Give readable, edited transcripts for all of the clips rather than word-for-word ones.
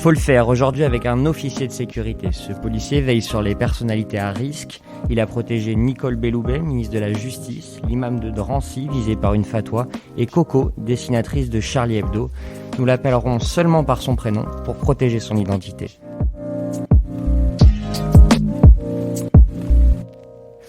faut le faire aujourd'hui avec un officier de sécurité. Ce policier veille sur les personnalités à risque. Il a protégé Nicole Belloubet, ministre de la Justice, l'imam de Drancy, visé par une fatwa, et Coco, dessinatrice de Charlie Hebdo. Nous l'appellerons seulement par son prénom pour protéger son identité.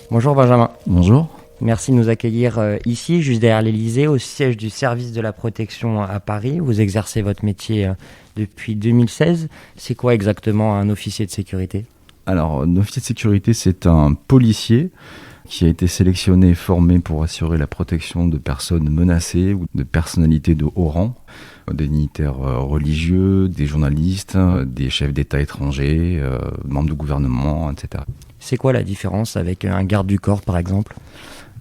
Bonjour Benjamin. Bonjour. Merci de nous accueillir ici, juste derrière l'Élysée, au siège du service de la protection à Paris. Vous exercez votre métier depuis 2016. C'est quoi exactement un officier de sécurité ? Alors, un officier de sécurité, c'est un policier qui a été sélectionné et formé pour assurer la protection de personnes menacées ou de personnalités de haut rang, des dignitaires religieux, des journalistes, des chefs d'État étrangers, membres de gouvernement, etc. C'est quoi la différence avec un garde du corps, par exemple ?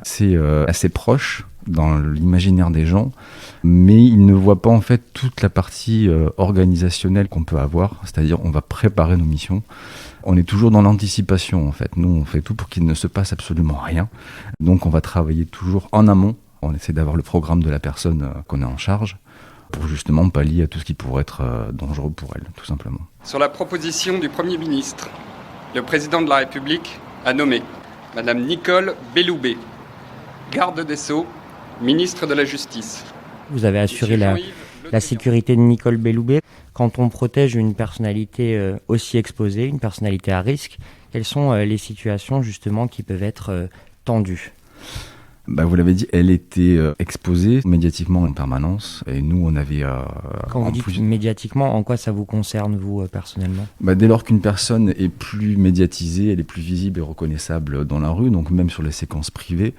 C'est assez proche dans l'imaginaire des gens, mais ils ne voient pas en fait toute la partie organisationnelle qu'on peut avoir, c'est-à-dire on va préparer nos missions. On est toujours dans l'anticipation en fait. Nous, on fait tout pour qu'il ne se passe absolument rien. Donc on va travailler toujours en amont. On essaie d'avoir le programme de la personne qu'on a en charge pour justement pallier à tout ce qui pourrait être dangereux pour elle, tout simplement. Sur la proposition du Premier ministre, le Président de la République a nommé Madame Nicole Belloubet, garde des Sceaux, ministre de la Justice. Vous avez assuré la sécurité de Nicole Belloubet. Quand on protège une personnalité aussi exposée, une personnalité à risque, quelles sont les situations justement qui peuvent être tendues ? Vous l'avez dit, elle était exposée médiatiquement en permanence et nous on avait... Quand vous dites médiatiquement, en quoi ça vous concerne vous personnellement ? Dès lors qu'une personne est plus médiatisée, elle est plus visible et reconnaissable dans la rue, donc même sur les séquences privées,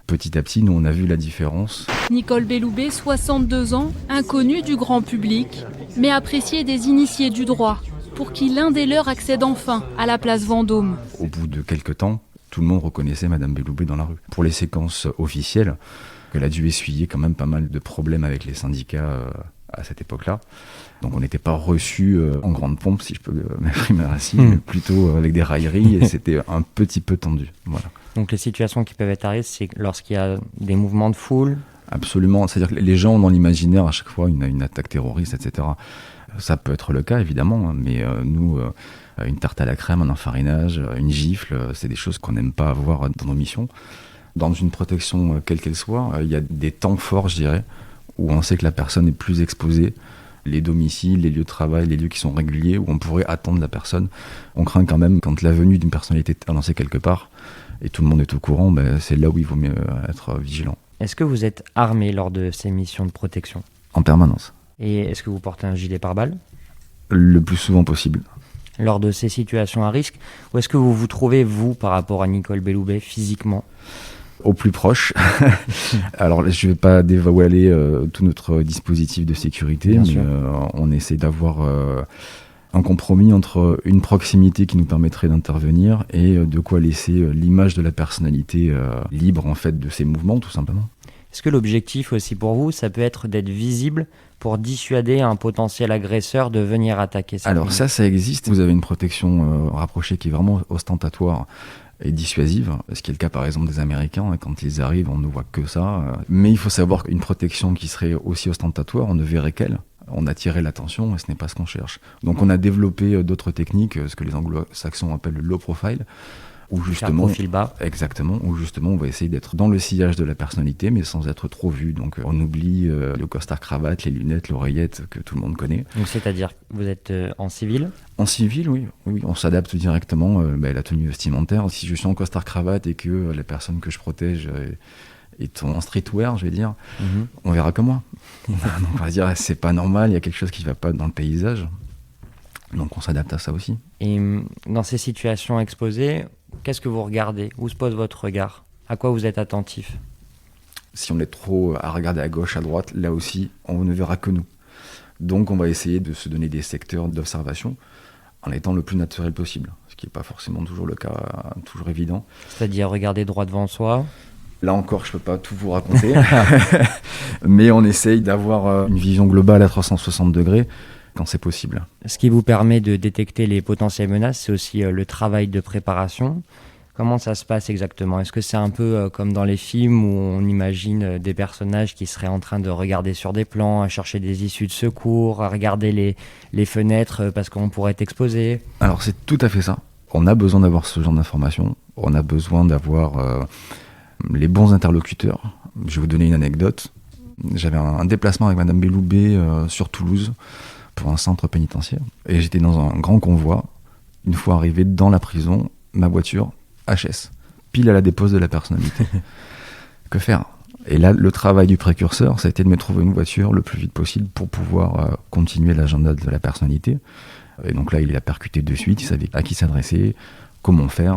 petit à petit nous on a vu la différence. Nicole Belloubet, 62 ans, inconnue du grand public, mais appréciée des initiés du droit, pour qui l'un des leurs accède enfin à la place Vendôme. Au bout de quelques temps, tout le monde reconnaissait Madame Belloubet dans la rue. Pour les séquences officielles, elle a dû essuyer quand même pas mal de problèmes avec les syndicats à cette époque-là. Donc on n'était pas reçus en grande pompe, si je peux m'exprimer ainsi, mais plutôt avec des railleries, et c'était un petit peu tendu. Voilà. Donc les situations qui peuvent être à risque, c'est lorsqu'il y a des mouvements de foule ? Absolument, c'est-à-dire que les gens ont dans l'imaginaire à chaque fois une attaque terroriste, etc. Ça peut être le cas évidemment, mais nous... une tarte à la crème, un enfarinage, une gifle, c'est des choses qu'on n'aime pas avoir dans nos missions. Dans une protection quelle qu'elle soit, il y a des temps forts, je dirais, où on sait que la personne est plus exposée. Les domiciles, les lieux de travail, les lieux qui sont réguliers, où on pourrait attendre la personne. On craint quand même, quand la venue d'une personnalité est annoncée quelque part, et tout le monde est au courant, c'est là où il vaut mieux être vigilant. Est-ce que vous êtes armé lors de ces missions de protection ? En permanence. Et est-ce que vous portez un gilet pare-balles ? Le plus souvent possible. Lors de ces situations à risque, où est-ce que vous vous trouvez, vous, par rapport à Nicole Belloubet, physiquement ? Au plus proche. Alors, je ne vais pas dévoiler tout notre dispositif de sécurité, mais on essaie d'avoir un compromis entre une proximité qui nous permettrait d'intervenir et de quoi laisser l'image de la personnalité libre, en fait, de ses mouvements, tout simplement. Est-ce que l'objectif aussi pour vous, ça peut être d'être visible pour dissuader un potentiel agresseur de venir attaquer cette Alors ligne ? ça existe. Vous avez une protection rapprochée qui est vraiment ostentatoire et dissuasive, ce qui est le cas par exemple des Américains. Quand ils arrivent, on ne voit que ça. Mais il faut savoir qu'une protection qui serait aussi ostentatoire, on ne verrait qu'elle. On attirait l'attention et ce n'est pas ce qu'on cherche. Donc on a développé d'autres techniques, ce que les anglo-saxons appellent le low profile, où justement, profil bas. Exactement, où justement on va essayer d'être dans le sillage de la personnalité mais sans être trop vu. Donc on oublie le costard cravate, les lunettes, l'oreillette que tout le monde connaît. Donc c'est-à-dire que vous êtes en civil ? En civil, oui, on s'adapte directement à la tenue vestimentaire. Si je suis en costard cravate et que la personne que je protège est en streetwear, je vais dire, on verra que moi. Donc on va dire c'est pas normal, il y a quelque chose qui va pas dans le paysage. Donc on s'adapte à ça aussi. Et dans ces situations exposées, qu'est-ce que vous regardez ? Où se pose votre regard ? À quoi vous êtes attentif ? Si on est trop à regarder à gauche, à droite, là aussi, on ne verra que nous. Donc on va essayer de se donner des secteurs d'observation en étant le plus naturel possible, ce qui n'est pas forcément toujours le cas, toujours évident. C'est-à-dire regarder droit devant soi ? Là encore, je ne peux pas tout vous raconter, mais on essaye d'avoir une vision globale à 360 degrés quand c'est possible. Ce qui vous permet de détecter les potentielles menaces, c'est aussi le travail de préparation. Comment ça se passe exactement ? Est-ce que c'est un peu comme dans les films où on imagine des personnages qui seraient en train de regarder sur des plans, à chercher des issues de secours, à regarder les fenêtres parce qu'on pourrait être exposé ? Alors c'est tout à fait ça. On a besoin d'avoir ce genre d'informations. On a besoin d'avoir les bons interlocuteurs. Je vais vous donner une anecdote. J'avais un déplacement avec Madame Belloubet sur Toulouse pour un centre pénitentiaire. Et j'étais dans un grand convoi. Une fois arrivé dans la prison, ma voiture, HS, pile à la dépose de la personnalité. Que faire ? Et là, le travail du précurseur, ça a été de me trouver une voiture le plus vite possible pour pouvoir continuer l'agenda de la personnalité. Et donc là, il l'a percuté de suite, il savait à qui s'adresser, comment faire.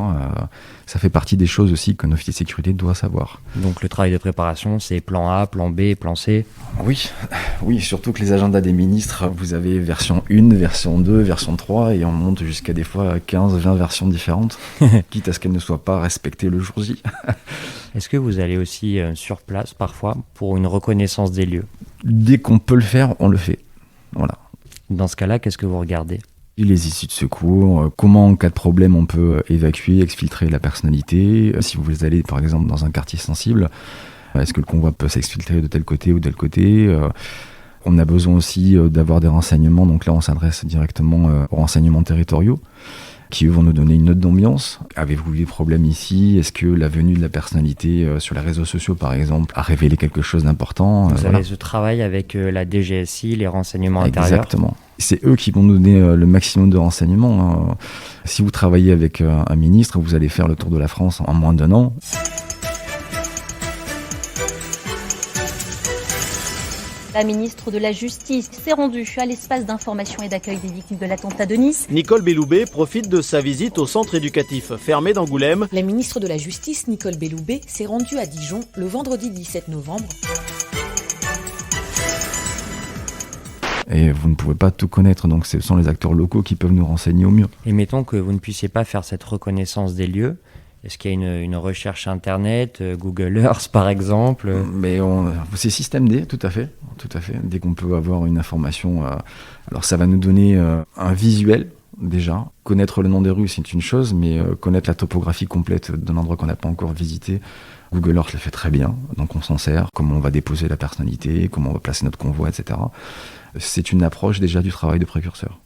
Ça fait partie des choses aussi qu'un officier de sécurité doit savoir. Donc le travail de préparation, c'est plan A, plan B, plan C ? Oui, surtout que les agendas des ministres, vous avez version 1, version 2, version 3, et on monte jusqu'à des fois 15, 20 versions différentes, quitte à ce qu'elles ne soient pas respectées le jour J. Est-ce que vous allez aussi sur place parfois pour une reconnaissance des lieux ? Dès qu'on peut le faire, on le fait. Voilà. Dans ce cas-là, qu'est-ce que vous regardez ? Les issues de secours, comment en cas de problème on peut évacuer, exfiltrer la personnalité. Si vous allez par exemple dans un quartier sensible, est-ce que le convoi peut s'exfiltrer de tel côté ou de tel côté ? On a besoin aussi d'avoir des renseignements, donc là on s'adresse directement aux renseignements territoriaux qui eux vont nous donner une note d'ambiance. Avez-vous eu des problèmes ici ? Est-ce que la venue de la personnalité sur les réseaux sociaux par exemple a révélé quelque chose d'important ? Vous avez ce travail avec la DGSI, les renseignements intérieurs ? Exactement. C'est eux qui vont nous donner le maximum de renseignements. Si vous travaillez avec un ministre, vous allez faire le tour de la France en moins d'1 an. La ministre de la Justice s'est rendue à l'espace d'information et d'accueil des victimes de l'attentat de Nice. Nicole Belloubet profite de sa visite au centre éducatif fermé d'Angoulême. La ministre de la Justice, Nicole Belloubet, s'est rendue à Dijon le vendredi 17 novembre. Et vous ne pouvez pas tout connaître, donc ce sont les acteurs locaux qui peuvent nous renseigner au mieux. Et mettons que vous ne puissiez pas faire cette reconnaissance des lieux. Est-ce qu'il y a une recherche internet, Google Earth par exemple ? Mais c'est système D, tout à fait. Dès qu'on peut avoir une information, alors ça va nous donner un visuel déjà. Connaître le nom des rues, c'est une chose, mais connaître la topographie complète d'un endroit qu'on n'a pas encore visité, Google Earth le fait très bien, donc on s'en sert. Comment on va déposer la personnalité, comment on va placer notre convoi, etc. C'est une approche déjà du travail de précurseur.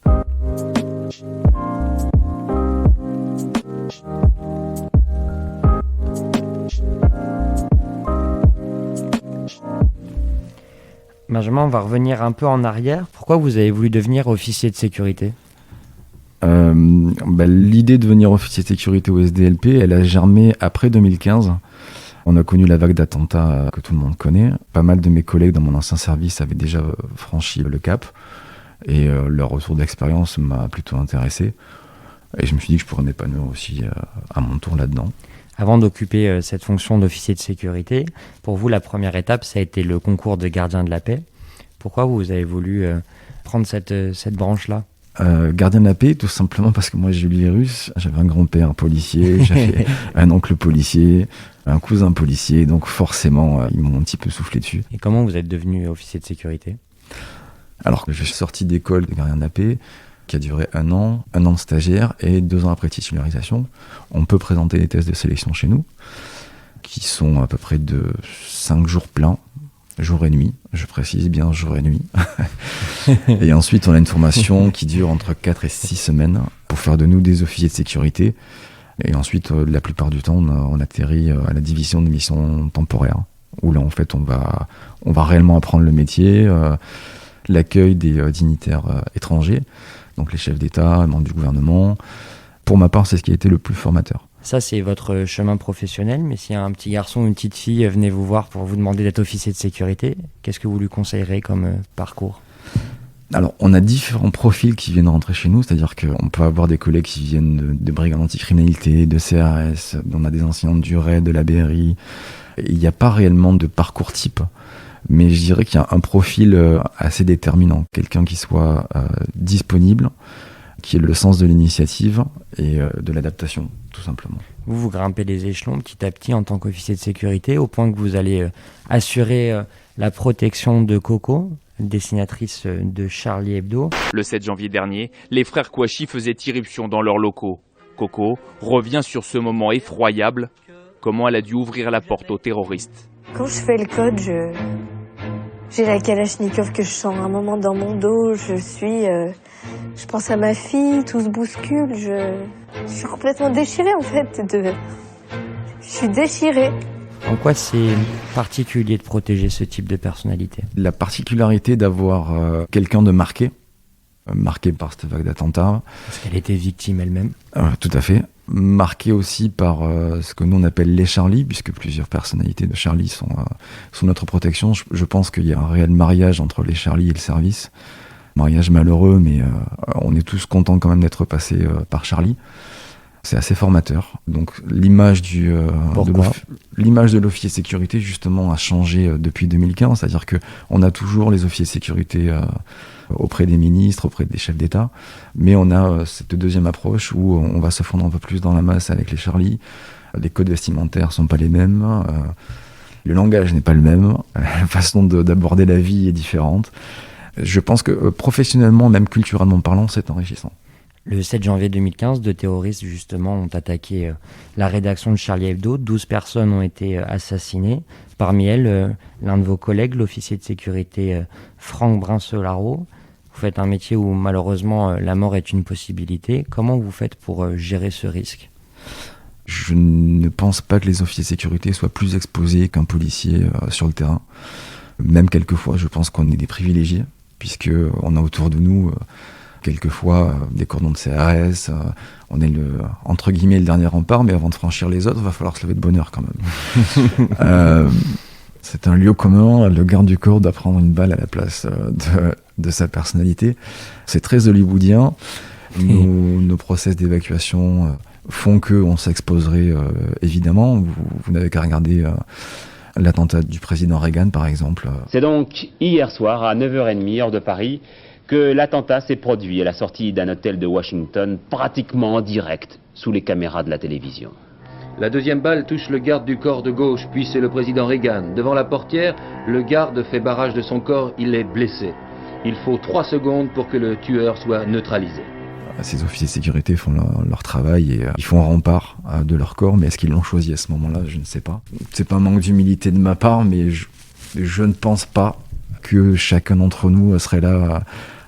Benjamin, on va revenir un peu en arrière. Pourquoi vous avez voulu devenir officier de sécurité ? L'idée de devenir officier de sécurité au SDLP, elle a germé après 2015. On a connu la vague d'attentats que tout le monde connaît. Pas mal de mes collègues dans mon ancien service avaient déjà franchi le cap. Et leur retour d'expérience m'a plutôt intéressé. Et je me suis dit que je pourrais m'épanouir aussi à mon tour là-dedans. Avant d'occuper cette fonction d'officier de sécurité, pour vous, la première étape, ça a été le concours de gardien de la paix. Pourquoi vous avez voulu prendre cette branche-là ? Gardien de la paix, tout simplement parce que moi j'ai eu le virus. J'avais un grand-père policier, j'avais un oncle policier, un cousin policier, donc forcément ils m'ont un petit peu soufflé dessus. Et comment vous êtes devenu officier de sécurité ? Alors je suis sorti d'école de gardien de la paix, qui a duré 1 an de stagiaire et 2 ans après titularisation. On peut présenter des tests de sélection chez nous, qui sont à peu près de 5 jours pleins, jour et nuit, je précise bien jour et nuit. Et ensuite, on a une formation qui dure entre 4 et 6 semaines pour faire de nous des officiers de sécurité. Et ensuite, la plupart du temps, on atterrit à la division de missions temporaires, où là, en fait, on va réellement apprendre le métier, l'accueil des dignitaires étrangers, donc les chefs d'État, membres du gouvernement. Pour ma part, c'est ce qui a été le plus formateur. Ça, c'est votre chemin professionnel, mais si un petit garçon ou une petite fille venait vous voir pour vous demander d'être officier de sécurité, qu'est-ce que vous lui conseillerez comme parcours ? Alors, on a différents profils qui viennent rentrer chez nous, c'est-à-dire qu'on peut avoir des collègues qui viennent de brigades anticriminalité, de CRS, on a des enseignants du RAID, de la BRI. Il n'y a pas réellement de parcours type, mais je dirais qu'il y a un profil assez déterminant, quelqu'un qui soit disponible, qui ait le sens de l'initiative et de l'adaptation, tout simplement. Vous grimpez les échelons petit à petit en tant qu'officier de sécurité, au point que vous allez assurer la protection de Coco, dessinatrice de Charlie Hebdo. Le 7 janvier dernier, les frères Kouachi faisaient irruption dans leurs locaux. Coco revient sur ce moment effroyable, comment elle a dû ouvrir la porte aux terroristes. Quand je fais le code, j'ai la Kalachnikov que je sens un moment dans mon dos, je pense à ma fille, tout se bouscule, je suis complètement déchirée en fait, je suis déchirée. En quoi c'est particulier de protéger ce type de personnalité ? La particularité d'avoir quelqu'un de marqué par cette vague d'attentats. Parce qu'elle était victime elle-même. Tout à fait. Marqué aussi par ce que nous on appelle les Charlie, puisque plusieurs personnalités de Charlie sont sous notre protection. Je pense qu'il y a un réel mariage entre les Charlie et le service. Mariage malheureux, mais on est tous contents quand même d'être passés par Charlie. C'est assez formateur. Donc l'image de l'officier de sécurité justement a changé depuis 2015, c'est-à-dire que on a toujours les officiers de sécurité auprès des ministres, auprès des chefs d'État, mais on a cette deuxième approche où on va se fondre un peu plus dans la masse avec les Charlie. Les codes vestimentaires sont pas les mêmes, le langage n'est pas le même, la façon d'aborder la vie est différente. Je pense que professionnellement, même culturellement parlant, c'est enrichissant. Le 7 janvier 2015, deux terroristes justement ont attaqué la rédaction de Charlie Hebdo. 12 personnes ont été assassinées. Parmi elles, l'un de vos collègues, l'officier de sécurité Franck Brinsolaro. Vous faites un métier où malheureusement la mort est une possibilité. Comment vous faites pour gérer ce risque ? Je ne pense pas que les officiers de sécurité soient plus exposés qu'un policier sur le terrain. Même quelquefois, je pense qu'on est des privilégiés, puisqu'on a autour de nous... quelquefois des cordons de CRS, on est entre guillemets le dernier rempart, mais avant de franchir les autres, il va falloir se lever de bonne heure quand même. C'est un lieu commun, le garde du corps doit prendre une balle à la place de sa personnalité. C'est très hollywoodien. Nos process d'évacuation font qu'on s'exposerait évidemment. Vous n'avez qu'à regarder l'attentat du président Reagan par exemple. C'est donc hier soir à 9h30 heure de Paris que l'attentat s'est produit à la sortie d'un hôtel de Washington, pratiquement en direct, sous les caméras de la télévision. La deuxième balle touche le garde du corps de gauche, puis c'est le président Reagan. Devant la portière, le garde fait barrage de son corps, il est blessé. Il faut 3 secondes pour que le tueur soit neutralisé. Ces officiers de sécurité font leur travail et ils font rempart de leur corps, mais est-ce qu'ils l'ont choisi à ce moment-là ? Je ne sais pas. C'est pas un manque d'humilité de ma part, mais je ne pense pas que chacun d'entre nous serait là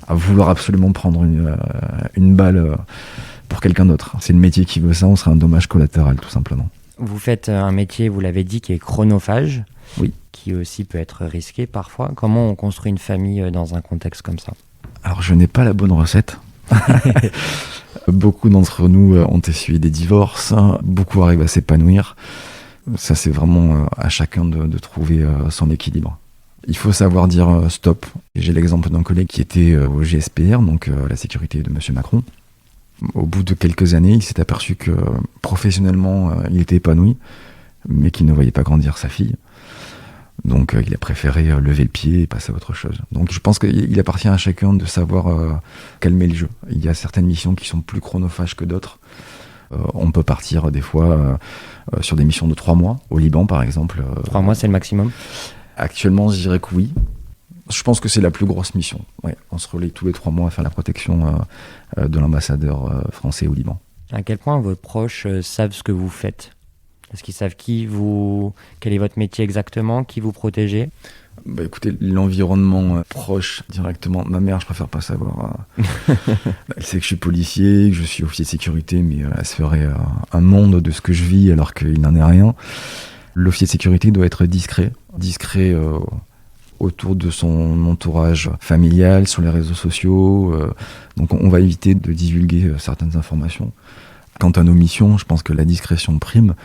à vouloir absolument prendre une balle pour quelqu'un d'autre. C'est le métier qui veut ça, on serait un dommage collatéral tout simplement. Vous faites un métier, vous l'avez dit, qui est chronophage, oui, qui aussi peut être risqué parfois. Comment on construit une famille dans un contexte comme ça ? Alors je n'ai pas la bonne recette. Beaucoup d'entre nous ont essuyé des divorces, beaucoup arrivent à s'épanouir. Ça c'est vraiment à chacun de trouver son équilibre. Il faut savoir dire stop. J'ai l'exemple d'un collègue qui était au GSPR, donc la sécurité de M. Macron. Au bout de quelques années, il s'est aperçu que professionnellement, il était épanoui, mais qu'il ne voyait pas grandir sa fille. Donc il a préféré lever le pied et passer à autre chose. Donc je pense qu'il appartient à chacun de savoir calmer le jeu. Il y a certaines missions qui sont plus chronophages que d'autres. On peut partir des fois sur des missions de 3 mois, au Liban par exemple. 3 mois, c'est le maximum ? Actuellement, je dirais que oui. Je pense que c'est la plus grosse mission. Ouais, on se relaie tous les 3 mois à faire la protection de l'ambassadeur français au Liban. À quel point vos proches savent ce que vous faites ? Est-ce qu'ils savent quel est votre métier exactement, qui vous protégez ? Écoutez, l'environnement proche directement, ma mère, je préfère pas savoir. Elle sait que je suis policier, que je suis officier de sécurité, mais elle se ferait un monde de ce que je vis alors qu'il n'en est rien. L'officier de sécurité doit être discret autour de son entourage familial, sur les réseaux sociaux. Donc on va éviter de divulguer certaines informations. Quant à nos missions, je pense que la discrétion prime.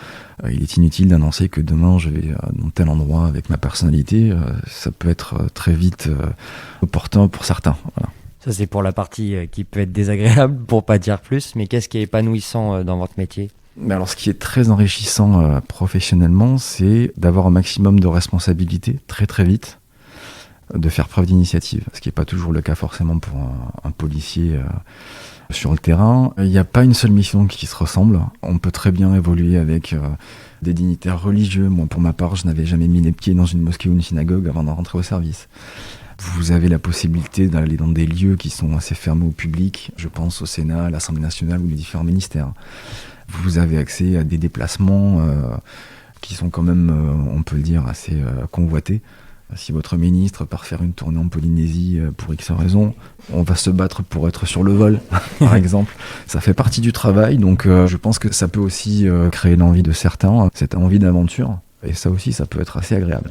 Il est inutile d'annoncer que demain je vais dans tel endroit avec ma personnalité. Ça peut être très vite opportun pour certains. Voilà. Ça c'est pour la partie qui peut être désagréable, pour pas dire plus. Mais qu'est-ce qui est épanouissant dans votre métier ? Mais alors, ce qui est très enrichissant professionnellement, c'est d'avoir un maximum de responsabilités très très vite, de faire preuve d'initiative, ce qui n'est pas toujours le cas forcément pour un policier sur le terrain. Il n'y a pas une seule mission qui se ressemble. On peut très bien évoluer avec des dignitaires religieux. Moi, pour ma part, je n'avais jamais mis les pieds dans une mosquée ou une synagogue avant de rentrer au service. Vous avez la possibilité d'aller dans des lieux qui sont assez fermés au public. Je pense au Sénat, à l'Assemblée nationale ou les différents ministères. Vous avez accès à des déplacements qui sont quand même, on peut le dire, assez convoités. Si votre ministre part faire une tournée en Polynésie pour X raisons, on va se battre pour être sur le vol, par exemple. Ça fait partie du travail, donc je pense que ça peut aussi créer l'envie de certains, cette envie d'aventure. Et ça aussi, ça peut être assez agréable.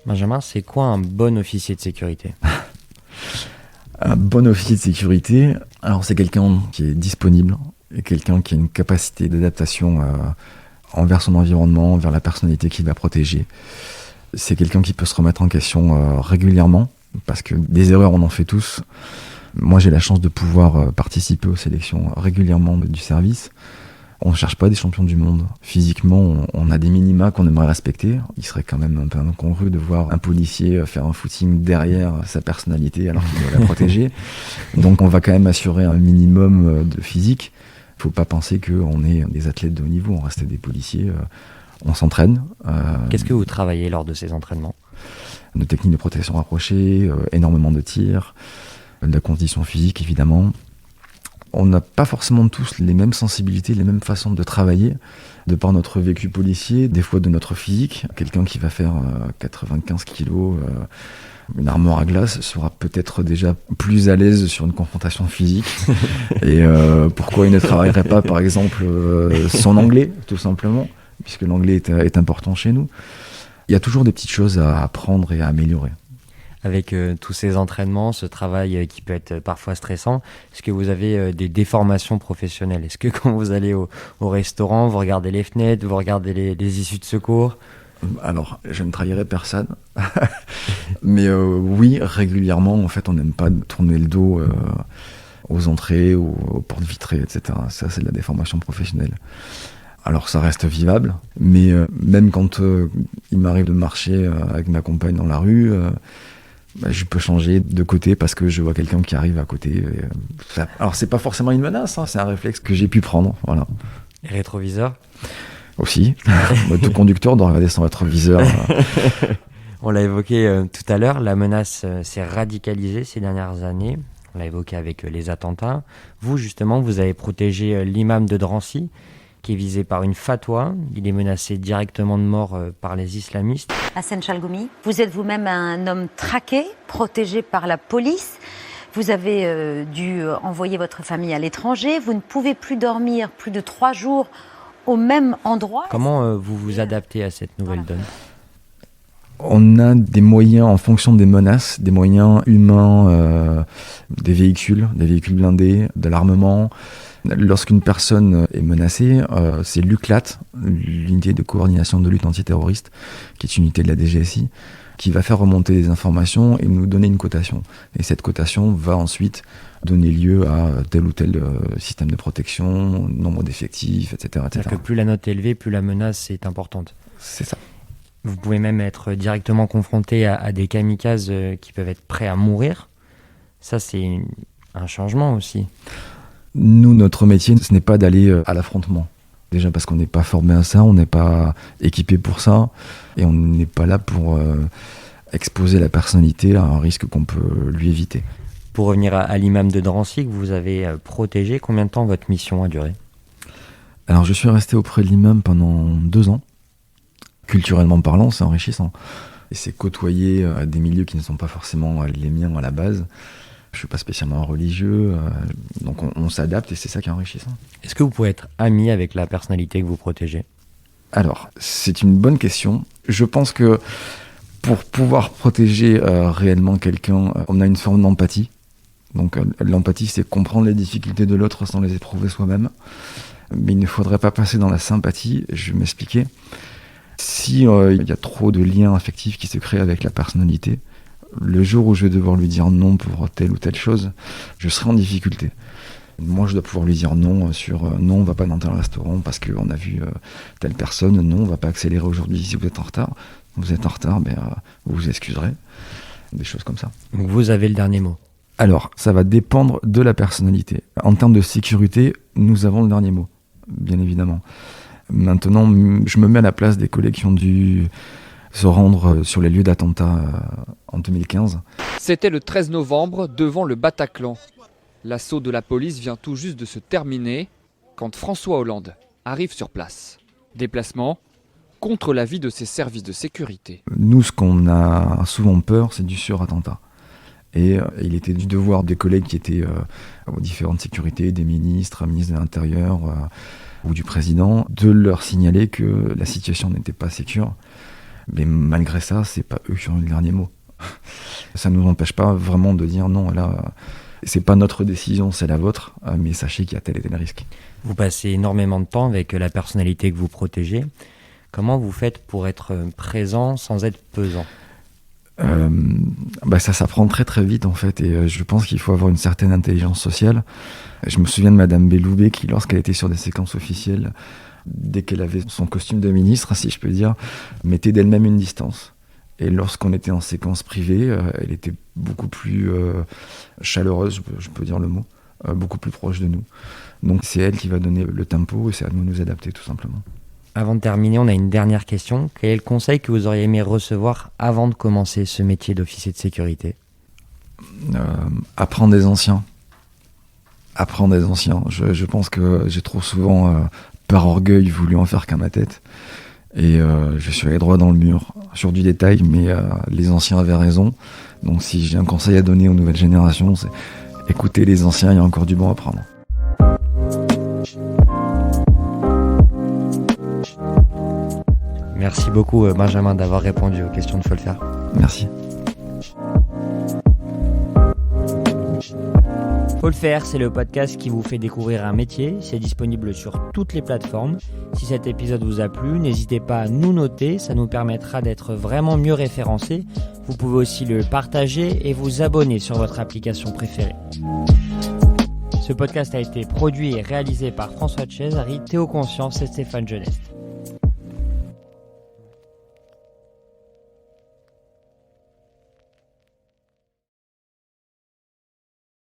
Benjamin, c'est quoi un bon officier de sécurité ? Un bon officier de sécurité, alors c'est quelqu'un qui est disponible, et quelqu'un qui a une capacité d'adaptation envers son environnement, envers la personnalité qu'il va protéger. C'est quelqu'un qui peut se remettre en question régulièrement, parce que des erreurs on en fait tous. Moi j'ai la chance de pouvoir participer aux sélections régulièrement du service. On ne cherche pas des champions du monde. Physiquement, on a des minima qu'on aimerait respecter. Il serait quand même un peu incongru de voir un policier faire un footing derrière sa personnalité alors qu'il doit la protéger. Donc on va quand même assurer un minimum de physique. Il ne faut pas penser qu'on est des athlètes de haut niveau, on reste des policiers. On s'entraîne. Qu'est-ce que vous travaillez lors de ces entraînements ? Nos techniques de protection rapprochée, énormément de tirs, de la condition physique évidemment. On n'a pas forcément tous les mêmes sensibilités, les mêmes façons de travailler, de par notre vécu policier, des fois de notre physique. Quelqu'un qui va faire 95 kilos, une armoire à glace, sera peut-être déjà plus à l'aise sur une confrontation physique. Et pourquoi il ne travaillerait pas, par exemple, son anglais, tout simplement, puisque l'anglais est important chez nous. Il y a toujours des petites choses à apprendre et à améliorer. Avec tous ces entraînements, ce travail qui peut être parfois stressant, est-ce que vous avez des déformations professionnelles ? Est-ce que quand vous allez au restaurant, vous regardez les fenêtres, vous regardez les issues de secours ? Alors, je ne trahirai personne, mais oui, régulièrement, en fait, on n'aime pas tourner le dos aux entrées, aux portes vitrées, etc. Ça, c'est de la déformation professionnelle. Alors ça reste vivable, mais même quand il m'arrive de marcher avec ma compagne dans la rue, je peux changer de côté parce que je vois quelqu'un qui arrive à côté. Alors c'est pas forcément une menace, c'est un réflexe que j'ai pu prendre. Voilà. Les rétroviseurs ? Aussi. Tout conducteur doit regarder son rétroviseur. On l'a évoqué tout à l'heure, la menace s'est radicalisée ces dernières années. On l'a évoqué avec les attentats. Vous, justement, vous avez protégé l'imam de Drancy, qui est visé par une fatwa. Il est menacé directement de mort par les islamistes. Hassan Chalgoumi, vous êtes vous-même un homme traqué, protégé par la police. Vous avez dû envoyer votre famille à l'étranger. Vous ne pouvez plus dormir plus de 3 jours au même endroit. Comment vous vous adaptez à cette nouvelle donne ? On a des moyens en fonction des menaces, des moyens humains, des véhicules blindés, de l'armement. Lorsqu'une personne est menacée, c'est l'UCLAT, l'unité de coordination de lutte antiterroriste, qui est une unité de la DGSI, qui va faire remonter les informations et nous donner une cotation. Et cette cotation va ensuite donner lieu à tel ou tel système de protection, nombre d'effectifs, etc. C'est-à-dire que plus la note est élevée, plus la menace est importante. C'est ça. Vous pouvez même être directement confronté à des kamikazes qui peuvent être prêts à mourir. Ça, c'est un changement aussi. Nous, notre métier, ce n'est pas d'aller à l'affrontement. Déjà parce qu'on n'est pas formé à ça, on n'est pas équipé pour ça, et on n'est pas là pour exposer la personnalité à un risque qu'on peut lui éviter. Pour revenir à l'imam de Drancy que vous avez protégé, combien de temps votre mission a duré ? Alors je suis resté auprès de l'imam pendant 2 ans. Culturellement parlant, c'est enrichissant. Et c'est côtoyer des milieux qui ne sont pas forcément les miens à la base. Je ne suis pas spécialement religieux, donc on s'adapte et c'est ça qui est enrichissant. Est-ce que vous pouvez être ami avec la personnalité que vous protégez ? Alors, c'est une bonne question. Je pense que pour pouvoir protéger réellement quelqu'un, on a une forme d'empathie. Donc l'empathie, c'est comprendre les difficultés de l'autre sans les éprouver soi-même. Mais il ne faudrait pas passer dans la sympathie, je vais m'expliquer. Si il y a trop de liens affectifs qui se créent avec la personnalité, le jour où je vais devoir lui dire non pour telle ou telle chose, je serai en difficulté. Moi, je dois pouvoir lui dire non sur non, on va pas dans tel restaurant parce qu'on a vu telle personne, non, on va pas accélérer aujourd'hui si vous êtes en retard. Vous êtes en retard, vous vous excuserez. Des choses comme ça. Donc vous avez le dernier mot. Alors, ça va dépendre de la personnalité. En termes de sécurité, nous avons le dernier mot, bien évidemment. Maintenant, je me mets à la place des collègues qui ont dû se rendre sur les lieux d'attentat en 2015. C'était le 13 novembre devant le Bataclan. L'assaut de la police vient tout juste de se terminer quand François Hollande arrive sur place. Déplacement contre l'avis de ses services de sécurité. Nous, ce qu'on a souvent peur, c'est du surattentat. Et il était du devoir des collègues qui étaient aux différentes sécurités, des ministres de l'Intérieur ou du président, de leur signaler que la situation n'était pas sécure. Mais malgré ça, c'est pas eux qui ont eu le dernier mot. Ça ne nous empêche pas vraiment de dire non, là, c'est pas notre décision, c'est la vôtre, mais sachez qu'il y a tel et tel risque. Vous passez énormément de temps avec la personnalité que vous protégez. Comment vous faites pour être présent sans être pesant ? Ça s'apprend très très vite en fait, et je pense qu'il faut avoir une certaine intelligence sociale. Je me souviens de Madame Belloubet qui, lorsqu'elle était sur des séquences officielles, dès qu'elle avait son costume de ministre, si je peux dire, mettait d'elle-même une distance. Et lorsqu'on était en séquence privée, elle était beaucoup plus chaleureuse, je peux dire le mot, beaucoup plus proche de nous. Donc c'est elle qui va donner le tempo et c'est à nous de nous adapter tout simplement. Avant de terminer, on a une dernière question. Quel est le conseil que vous auriez aimé recevoir avant de commencer ce métier d'officier de sécurité ? Apprendre des anciens. Apprendre des anciens. Je pense que j'ai trop souvent, par orgueil, voulu en faire qu'à ma tête. Et je suis allé droit dans le mur, sur du détail, mais les anciens avaient raison. Donc si j'ai un conseil à donner aux nouvelles générations, c'est écoutez les anciens, il y a encore du bon à prendre. Merci beaucoup Benjamin d'avoir répondu aux questions de Faut le faire. Merci. Faut le faire, c'est le podcast qui vous fait découvrir un métier. C'est disponible sur toutes les plateformes. Si cet épisode vous a plu, n'hésitez pas à nous noter, ça nous permettra d'être vraiment mieux référencés. Vous pouvez aussi le partager et vous abonner sur votre application préférée. Ce podcast a été produit et réalisé par François Cesari, Théo Conscience et Stéphane Geneste.